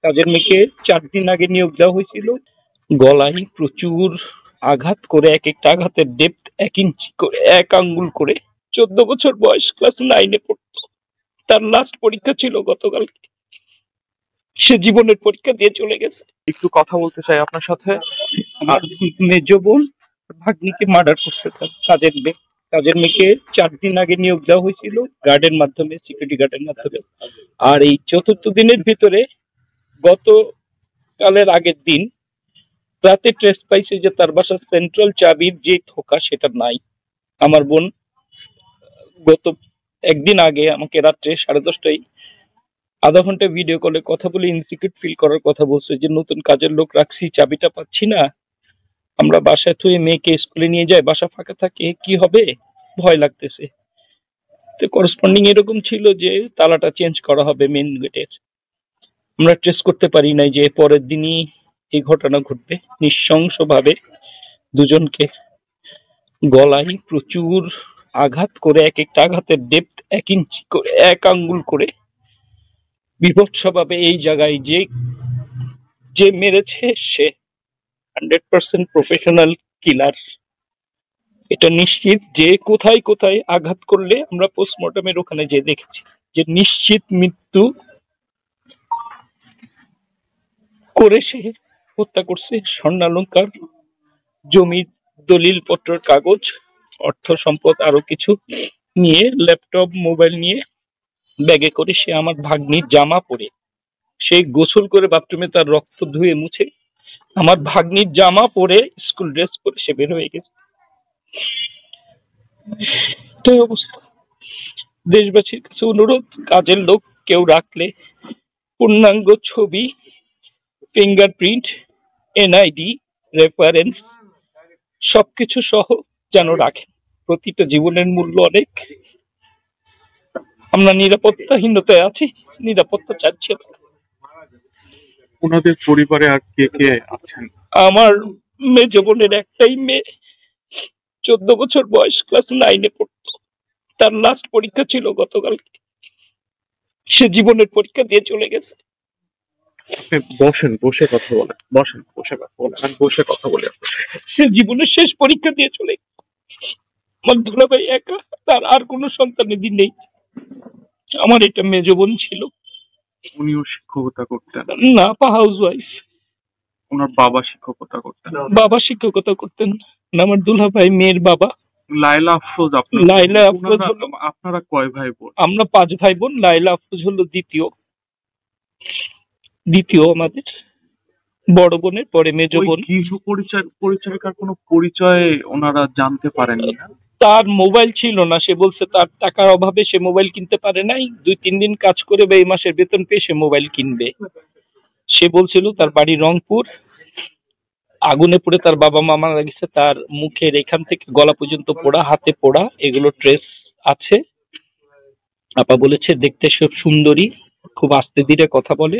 কাজের মেয়েকে 4 দিন আগে নিয়োগ দেওয়া হয়েছিল। গলায় প্রচুর আঘাত করে, এক একটা আঘাতের ডেপথ 1 ইঞ্চি করে, 1 আঙ্গুল করে। 14 বছর বয়স, ক্লাস 9-এ পড়তো। তার লাস্ট পরীক্ষা ছিল গতকাল। সে জীবনের পরীক্ষা দিয়ে চলে গেছে। একটু কথা বলতে চাই আপনার সাথে। আমার মেজ বোন ভাগ্নিকে মার্ডার করছে তার কাজের মেয়েকে 4 দিন আগে নিয়োগ দেওয়া হয়েছিল গার্ডের মাধ্যমে, সিকিউরিটি গার্ডের মাধ্যমে। আর এই 4র্থ দিনের ভিতরে গতকালের আগের দিন রাতে ট্রেস পাইছে যে তার বাসার সেন্ট্রাল চাবির যে থোকা সেটা নাই। আমার বোন গত একদিন আগে আমাকে রাত্রে 10:30টায় আধা ঘন্টা ভিডিও কলে কথা বলে ইনসিকিউর ফিল করার কথা বলছে যে নতুন কাজের লোক রাখছি, চাবিটা পাচ্ছি না, আমরা বাসায় থুয়ে মেয়েকে স্কুলে নিয়ে যাই, বাসা ফাঁকা থাকে, কি হবে, ভয় লাগতেছে। তো করসপন্ডিং এরকম ছিল যে তালাটা চেঞ্জ করা হবে মেন গেটের। আমরা ট্রেস করতে পারি নাই যে পরের দিনই এই ঘটনা ঘটবে। নৃশংসভাবে দুজনকে গলায় প্রচুর আঘাত করে, এক একটা আঘাতের ডেপথ 1 ইঞ্চি করে, 1 আঙ্গুল করে। বিভৎসভাবে এই জায়গায় যে মেরেছে সে 100% প্রফেশনাল কিলার। এটা নিশ্চিত যে কোথায় কোথায় আঘাত করলে, আমরা পোস্টমর্টমের ওখানে যে দেখেছি যে নিশ্চিত মৃত্যু করে সে হত্যা করছে। স্বর্ণালংকার, জমির দলিল পত্রের কাগজ, অর্থ সম্পদ আরো কিছু নিয়ে, ল্যাপটপ মোবাইল নিয়ে ব্যাগে করে সে আমার ভাগ্নির জামা পরে, সে গোসল করে বাথরুমে তার রক্ত ধুয়ে মুছে আমার ভাগ্নির জামা পরে, স্কুল ড্রেস পরে সে বের হয়ে গেছে। তো অবস্থা। দেশবাসীর কাছে অনুরোধ, কাজের লোক কেউ রাখলে পূর্ণাঙ্গ ছবি, ফিঙ্গারপ্রিন্ট, এনআইডি, রেফারেন্স সবকিছু সহ যেন রাখেন। প্রতিটা জীবনের মূল্য অনেক। আমরা নিরাপত্তাহীনতায় আছি, নিরাপত্তা চাচ্ছি। ওনাদের পরিবারে আর কে কে আছেন? আমার মেজ বোনের একটাই মেয়ে, 14 বছর বয়স, ক্লাস 9-এ পড়তো। তার লাস্ট পরীক্ষা ছিল গতকাল। সে জীবনের পরীক্ষা দিয়ে চলে গেছে। বসেন, বসে কথা বলেন। বসেন, বসে কথা বলেন। আমি বসে কথা বলি আপনার সাথে। সে জীবনের শেষ পরীক্ষা দিয়ে চলে গেছে। আমার দুলাভাই একা, তার আর কোনো সন্তানেরই নেই। আমার এটা মেজ বোন ছিল। উনিও শিক্ষকতা করতেন? না, হাউস ওয়াইফ। ওনার বাবা শিক্ষকতা করতেন? বাবা শিক্ষকতা করতেন না। আমার দুলাভাই মেয়ের বাবা। লাইলা আফরোজ, লাইলা আফরোজ হলো, আপনারা কয় ভাই বোন? আমরা 5 ভাই বোন। লাইলা আফরোজ হলো দ্বিতীয় আমাদের বড় বোনের পরে মেজ বোন। গৃহ পরিচারিকার কোনো পরিচয় ওনারা জানতে পারেননি? তার মোবাইল ছিল না, সে বলছে তার টাকার অভাবে সে মোবাইল কিনতে পারে নাই। 2-3 দিন কাজ করে বা এই মাসের বেতন পেয়ে সে মোবাইল কিনবে। সে বলছিল তার বাড়ি রংপুর, আগুনে পুড়ে তার বাবা মা মারা গেছে, তার মুখের এখান থেকে গলা পর্যন্ত পোড়া, হাতে পোড়া, এগুলো ট্রেস আছে। আপা বলেছে দেখতে সব সুন্দরী, খুব আস্তে ধীরে কথা বলে।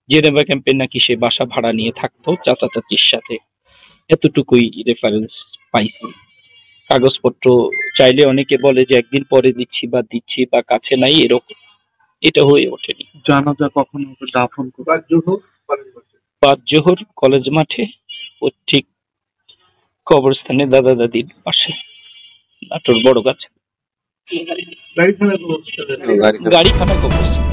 জেনেভা ক্যাম্পে নাকি সে বাসা ভাড়া নিয়ে থাকতো চাচা চাচির সাথে। এতটুকুই রেফারেন্স পাইছি। কাগজপত্র চাইলে অনেকে বলে যে একদিন পরে দিচ্ছি বা কাছে নাই, এরকম। এটা হয়ে ওঠেনি। জানাজা কখন হবে, দাফন কবে? 5 জোহর কলেজ মাঠে, ঠিক কবরস্থানে দাদা দাদির পাশে, নাটোর বড় গাছ, গাড়িখানা কবরস্থান।